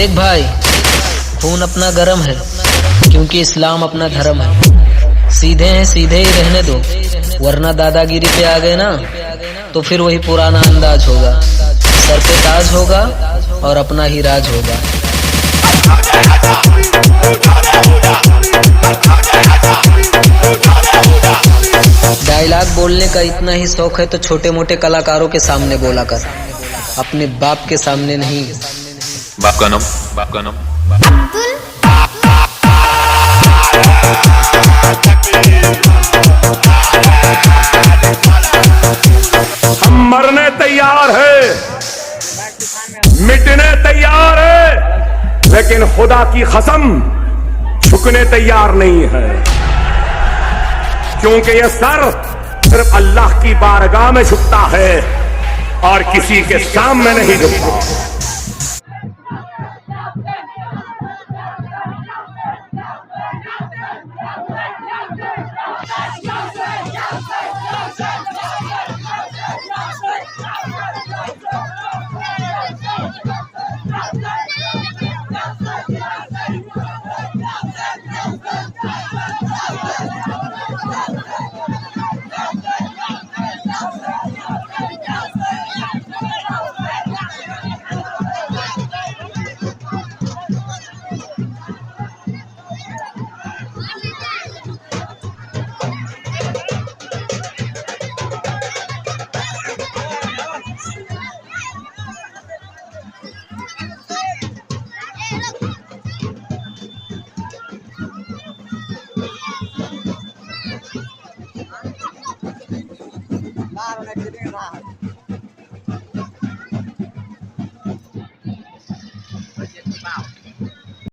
देख भाई, खून अपना गरम है क्योंकि इस्लाम अपना धर्म है। सीधे हैं सीधे ही रहने दो, वरना दादागिरी पे आ गए ना तो फिर वही पुराना अंदाज होगा। सर पे ताज होगा और अपना ही राज होगा। डायलॉग बोलने का इतना ही शौक है तो छोटे मोटे कलाकारों के सामने बोला कर, अपने बाप के सामने नहीं। बाप का नाम हम मरने तैयार है, मिटने तैयार है, लेकिन खुदा की कसम झुकने तैयार नहीं है, क्योंकि यह सर सिर्फ अल्लाह की बारगाह में झुकता है और किसी के सामने नहीं झुकता। Wow.